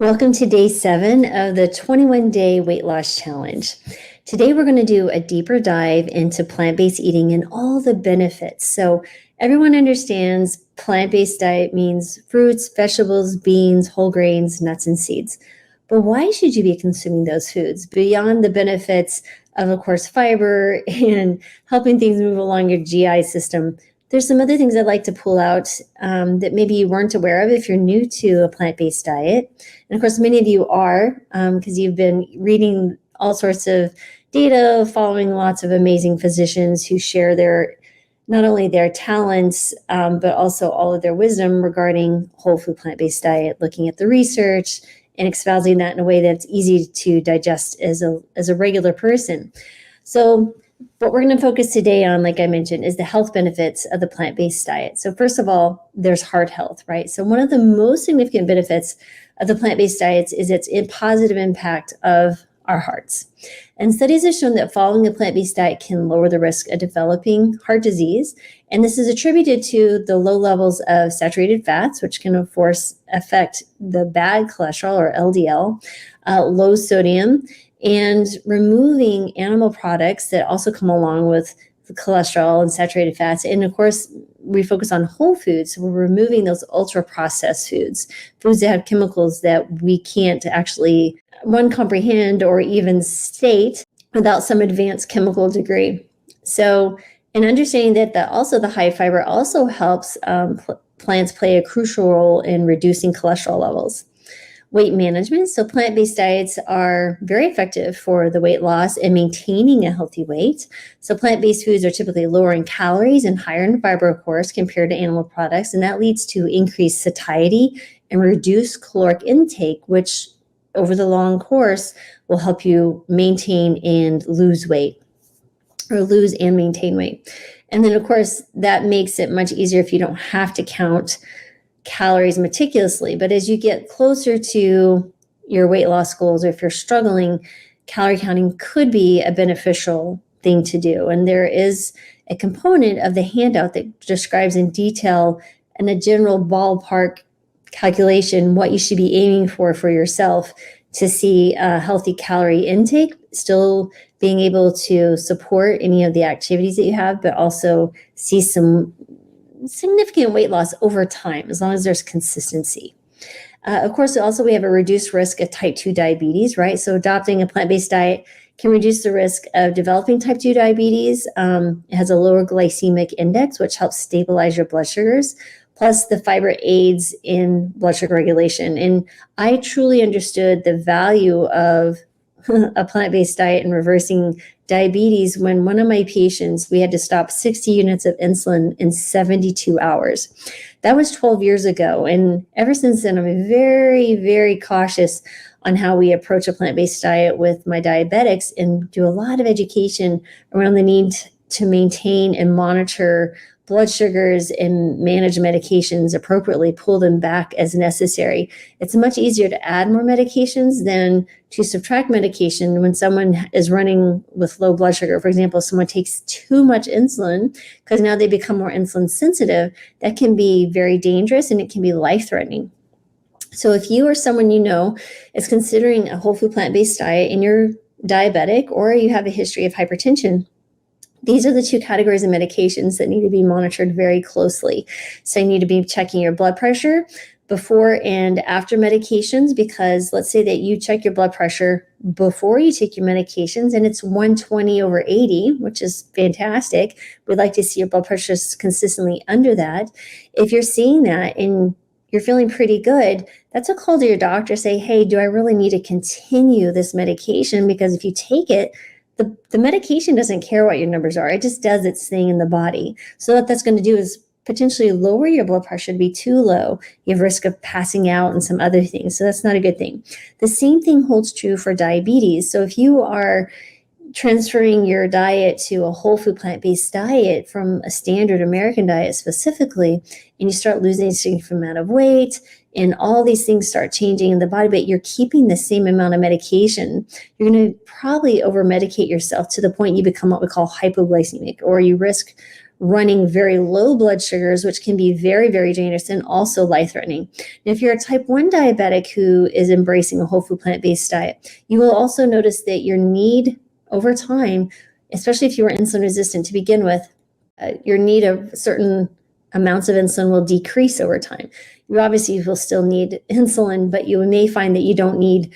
Welcome to day 7 of the 21-day weight loss challenge. Today we're going to do a deeper dive into plant-based eating and all the benefits. So everyone understands plant-based diet means fruits, vegetables, beans, whole grains, nuts, and seeds. But why should you be consuming those foods? Beyond the benefits of course, fiber and helping things move along your GI system, there's some other things I'd like to pull out that maybe you weren't aware of if you're new to a plant-based diet. And of course, many of you are because you've been reading all sorts of data, following lots of amazing physicians who share not only their talents, but also all of their wisdom regarding whole food plant-based diet, looking at the research and espousing that in a way that's easy to digest as a regular person. So what we're going to focus today on, like I mentioned, is the health benefits of the plant-based diet. So first of all, there's heart health, right? So one of the most significant benefits of the plant-based diets is its positive impact of our hearts. And studies have shown that following a plant-based diet can lower the risk of developing heart disease. And this is attributed to the low levels of saturated fats, which can, of course, affect the bad cholesterol or LDL, low sodium, and removing animal products that also come along with the cholesterol and saturated fats. And of course, we focus on whole foods. So we're removing those ultra-processed foods that have chemicals that we can't actually, comprehend or even state without some advanced chemical degree. So, and understanding that the high fiber also helps plants play a crucial role in reducing cholesterol levels. Weight management. So plant-based diets are very effective for the weight loss and maintaining a healthy weight. So plant-based foods are typically lower in calories and higher in fiber, of course, compared to animal products. And that leads to increased satiety and reduced caloric intake, which over the long course will help you maintain and lose weight, or lose and maintain weight. And then, of course, that makes it much easier if you don't have to count calories meticulously. But as you get closer to your weight loss goals, or if you're struggling, calorie counting could be a beneficial thing to do. And there is a component of the handout that describes in detail and a general ballpark calculation what you should be aiming for yourself to see a healthy calorie intake, still being able to support any of the activities that you have, but also see some significant weight loss over time, as long as there's consistency. Of course, also we have a reduced risk of type 2 diabetes, right? So adopting a plant-based diet can reduce the risk of developing type 2 diabetes. It has a lower glycemic index, which helps stabilize your blood sugars. Plus, the fiber aids in blood sugar regulation. And I truly understood the value of a plant-based diet and reversing diabetes when one of my patients, we had to stop 60 units of insulin in 72 hours. That was 12 years ago. And ever since then, I'm very, very cautious on how we approach a plant-based diet with my diabetics and do a lot of education around the need to maintain and monitor blood sugars and manage medications appropriately, pull them back as necessary. It's much easier to add more medications than to subtract medication when someone is running with low blood sugar. For example, if someone takes too much insulin, because now they become more insulin sensitive, that can be very dangerous and it can be life-threatening. So if you or someone you know is considering a whole food plant-based diet and you're diabetic or you have a history of hypertension, these are the two categories of medications that need to be monitored very closely. So you need to be checking your blood pressure before and after medications, because let's say that you check your blood pressure before you take your medications and it's 120/80, which is fantastic. We'd like to see your blood pressure consistently under that. If you're seeing that and you're feeling pretty good, that's a call to your doctor. Say, hey, do I really need to continue this medication? Because if you take it, the medication doesn't care what your numbers are. It just does its thing in the body. So what that's going to do is potentially lower your blood pressure to be too low. You have risk of passing out and some other things. So that's not a good thing. The same thing holds true for diabetes. So if you are transferring your diet to a whole food plant-based diet from a standard American diet specifically, and you start losing a significant amount of weight, and all these things start changing in the body, but you're keeping the same amount of medication, you're going to probably over-medicate yourself to the point you become what we call hypoglycemic, or you risk running very low blood sugars, which can be very, very dangerous and also life-threatening. And if you're a type 1 diabetic who is embracing a whole food plant-based diet, you will also notice that your need over time, especially if you are insulin resistant to begin with, your need of certain amounts of insulin will decrease over time. You obviously will still need insulin, but you may find that you don't need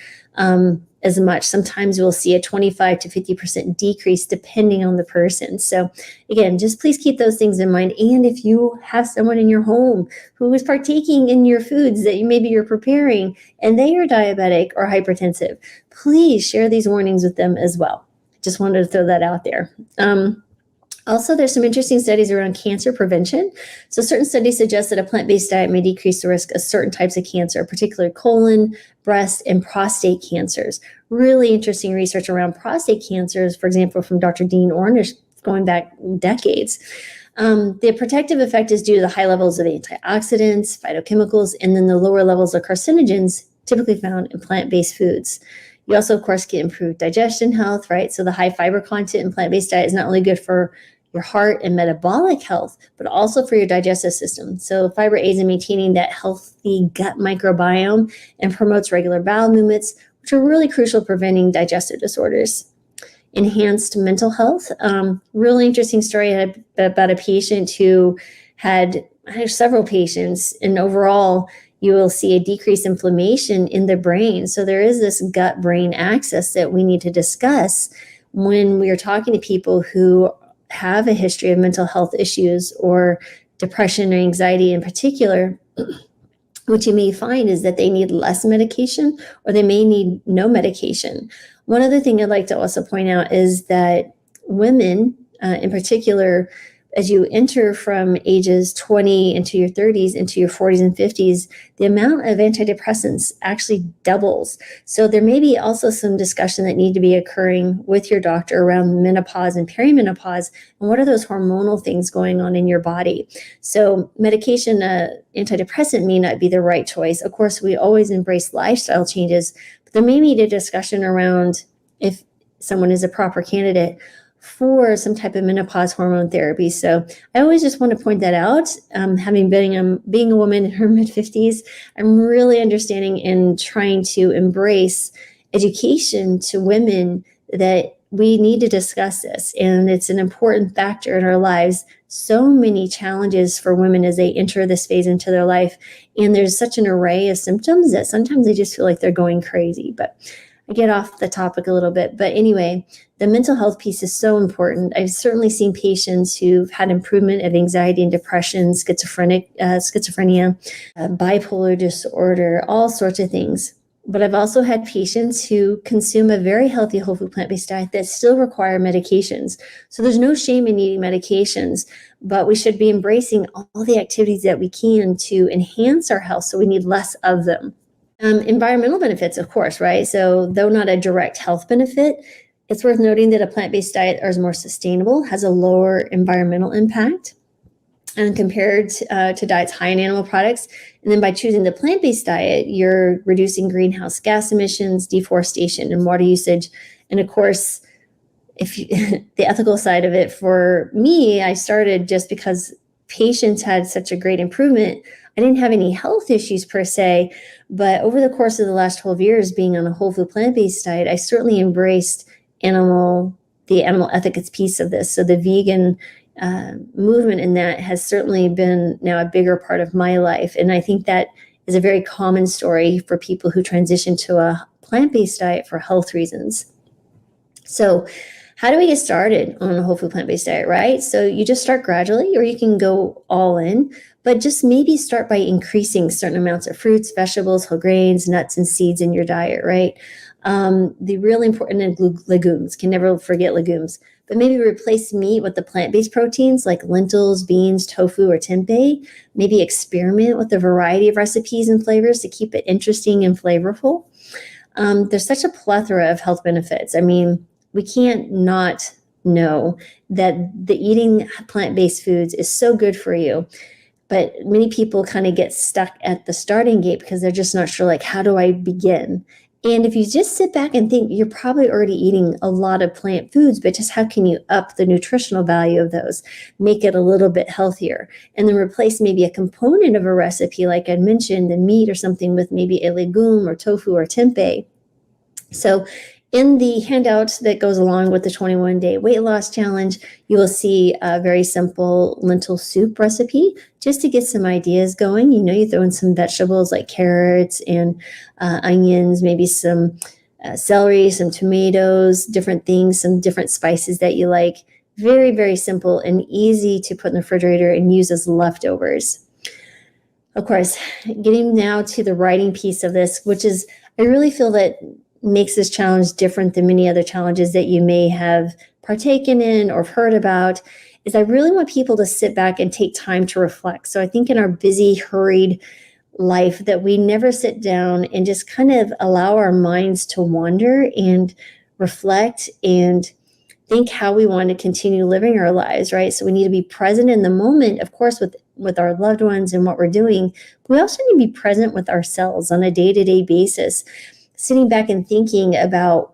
as much. Sometimes you'll see a 25 to 50% decrease depending on the person. So again, just please keep those things in mind. And if you have someone in your home who is partaking in your foods that maybe you're preparing and they are diabetic or hypertensive, please share these warnings with them as well. Just wanted to throw that out there. Also, there's some interesting studies around cancer prevention. So certain studies suggest that a plant-based diet may decrease the risk of certain types of cancer, particularly colon, breast, and prostate cancers. Really interesting research around prostate cancers, for example, from Dr. Dean Ornish, going back decades. The protective effect is due to the high levels of antioxidants, phytochemicals, and then the lower levels of carcinogens typically found in plant-based foods. You also, of course, get improved digestion health, right? So the high fiber content in plant-based diet is not only good for your heart and metabolic health, but also for your digestive system. So fiber aids in maintaining that healthy gut microbiome and promotes regular bowel movements, which are really crucial preventing digestive disorders. Enhanced mental health. Really interesting story about a patient who I have several patients, and overall, you will see a decreased inflammation in the brain. So there is this gut-brain axis that we need to discuss when we are talking to people who have a history of mental health issues or depression or anxiety in particular. What you may find is that they need less medication or they may need no medication. One other thing I'd like to also point out is that women, in particular, as you enter from ages 20 into your 30s, into your 40s and 50s, the amount of antidepressants actually doubles. So there may be also some discussion that need to be occurring with your doctor around menopause and perimenopause, and what are those hormonal things going on in your body. So medication, antidepressant may not be the right choice. Of course, we always embrace lifestyle changes, but there may be a discussion around if someone is a proper candidate for some type of menopause hormone therapy. So I always just want to point that out. Having being a woman in her mid-50s, I'm really understanding and trying to embrace education to women that we need to discuss this. And it's an important factor in our lives. So many challenges for women as they enter this phase into their life. And there's such an array of symptoms that sometimes they just feel like they're going crazy. But I get off the topic a little bit, but anyway, the mental health piece is so important. I've certainly seen patients who've had improvement of anxiety and depression, schizophrenia, bipolar disorder, all sorts of things. But I've also had patients who consume a very healthy whole food plant-based diet that still require medications. So there's no shame in eating medications, but we should be embracing all the activities that we can to enhance our health so we need less of them. Environmental benefits, of course, right? So though not a direct health benefit, it's worth noting that a plant-based diet is more sustainable, has a lower environmental impact, and compared to diets high in animal products. And then by choosing the plant-based diet, you're reducing greenhouse gas emissions, deforestation, and water usage. And of course, the ethical side of it, for me, I started just because patients had such a great improvement. I didn't have any health issues per se, but over the course of the last 12 years being on a whole food plant-based diet, I certainly embraced the animal ethics piece of this. So the vegan movement in that has certainly been now a bigger part of my life. And I think that is a very common story for people who transition to a plant-based diet for health reasons. So how do we get started on a whole food plant-based diet, right? So you just start gradually, or you can go all in, but just maybe start by increasing certain amounts of fruits, vegetables, whole grains, nuts, and seeds in your diet, right? The really important legumes, can never forget legumes, but maybe replace meat with the plant-based proteins like lentils, beans, tofu, or tempeh. Maybe experiment with a variety of recipes and flavors to keep it interesting and flavorful. There's such a plethora of health benefits. I mean, we can't not know that the eating plant-based foods is so good for you. But many people kind of get stuck at the starting gate because they're just not sure, like, how do I begin? And if you just sit back and think, you're probably already eating a lot of plant foods, but just how can you up the nutritional value of those, make it a little bit healthier, and then replace maybe a component of a recipe, like I mentioned, the meat or something, with maybe a legume or tofu or tempeh. So in the handout that goes along with the 21-day weight loss challenge, you will see a very simple lentil soup recipe just to get some ideas going. You throw in some vegetables like carrots and onions, maybe some celery, some tomatoes, different things, some different spices that you like. Very, very simple and easy to put in the refrigerator and use as leftovers. Of course, getting now to the writing piece of this, which is, I really feel that makes this challenge different than many other challenges that you may have partaken in or heard about, is I really want people to sit back and take time to reflect. So I think in our busy, hurried life that we never sit down and just kind of allow our minds to wander and reflect and think how we want to continue living our lives, right? So we need to be present in the moment, of course, with our loved ones and what we're doing. But we also need to be present with ourselves on a day-to-day basis, sitting back and thinking about,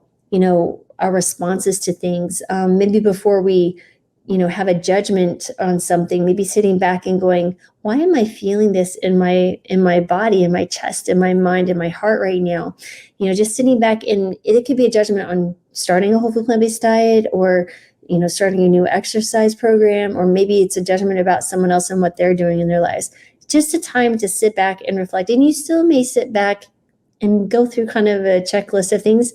our responses to things. Maybe before we, have a judgment on something, maybe sitting back and going, why am I feeling this in my body, in my chest, in my mind, in my heart right now? Just sitting back, and it could be a judgment on starting a whole food plant-based diet, or, starting a new exercise program, or maybe it's a judgment about someone else and what they're doing in their lives. Just a time to sit back and reflect. And you still may sit back and go through kind of a checklist of things,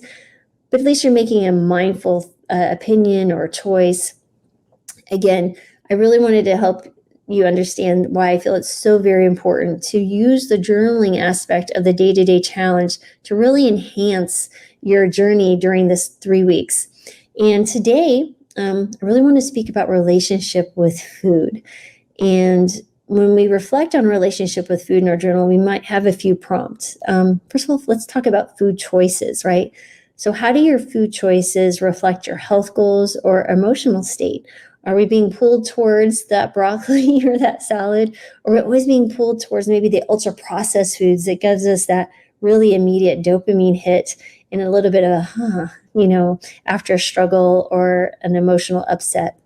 but at least you're making a mindful opinion or choice. Again, I really wanted to help you understand why I feel it's so very important to use the journaling aspect of the day-to-day challenge to really enhance your journey during this 3 weeks. And today, I really want to speak about relationship with food. And when we reflect on relationship with food in our journal, we might have a few prompts. First of all, let's talk about food choices, right? So how do your food choices reflect your health goals or emotional state? Are we being pulled towards that broccoli or that salad? Or are we always being pulled towards maybe the ultra processed foods that gives us that really immediate dopamine hit and a little bit of a, after a struggle or an emotional upset?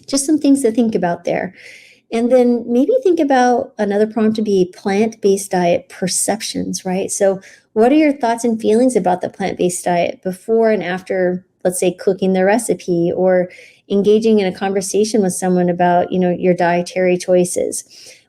Just some things to think about there. And then maybe think about another prompt to be plant-based diet perceptions, right? So what are your thoughts and feelings about the plant-based diet before and after, let's say, cooking the recipe, or engaging in a conversation with someone about, your dietary choices?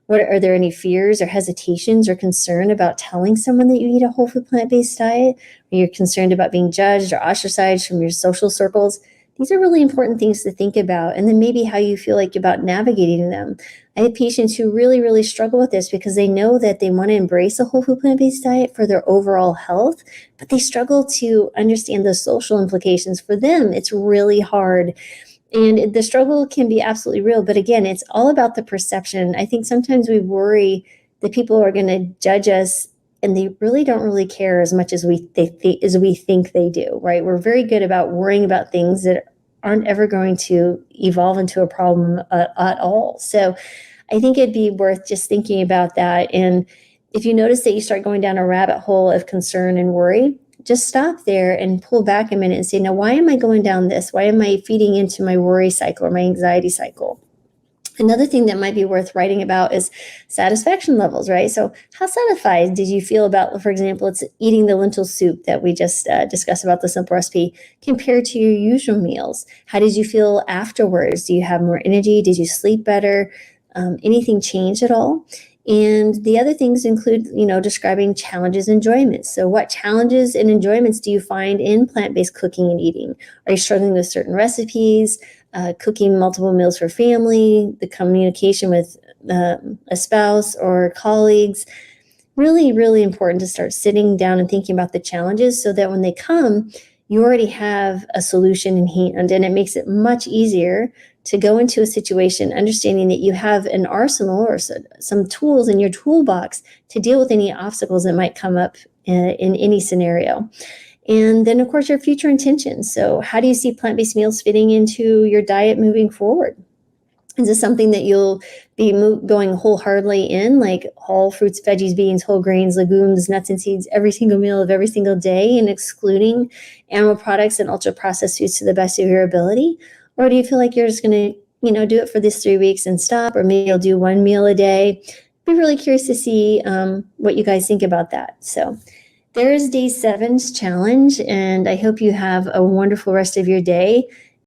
Are there any fears or hesitations or concern about telling someone that you eat a whole food plant-based diet? Are you concerned about being judged or ostracized from your social circles? These are really important things to think about. And then maybe how you feel like about navigating them. I have patients who really, really struggle with this because they know that they want to embrace a whole food plant-based diet for their overall health, but they struggle to understand the social implications. For them, it's really hard. And the struggle can be absolutely real. But again, it's all about the perception. I think sometimes we worry that people are going to judge us, and they really don't really care as much as we think they do, right? We're very good about worrying about things that aren't ever going to evolve into a problem at all. So I think it'd be worth just thinking about that. And if you notice that you start going down a rabbit hole of concern and worry, just stop there and pull back a minute and say, now, why am I going down this? Why am I feeding into my worry cycle or my anxiety cycle? Another thing that might be worth writing about is satisfaction levels, right? So how satisfied did you feel about, for example, it's eating the lentil soup that we just discussed about the simple recipe compared to your usual meals? How did you feel afterwards? Do you have more energy? Did you sleep better? Anything change at all? And the other things include, describing challenges and enjoyments. So what challenges and enjoyments do you find in plant-based cooking and eating? Are you struggling with certain recipes, cooking multiple meals for family, the communication with a spouse or colleagues? Really, really important to start sitting down and thinking about the challenges so that when they come, you already have a solution in hand, and it makes it much easier to go into a situation understanding that you have an arsenal or some tools in your toolbox to deal with any obstacles that might come up in any scenario. And then, of course, your future intentions. So how do you see plant-based meals fitting into your diet moving forward? Is this something that you'll be going wholeheartedly in, like whole fruits, veggies, beans, whole grains, legumes, nuts, and seeds every single meal of every single day, and excluding animal products and ultra processed foods to the best of your ability? Or do you feel like you're just going to, do it for this 3 weeks and stop, or maybe you'll do one meal a day? Be really curious to see what you guys think about that. So there is day 7's challenge, and I hope you have a wonderful rest of your day.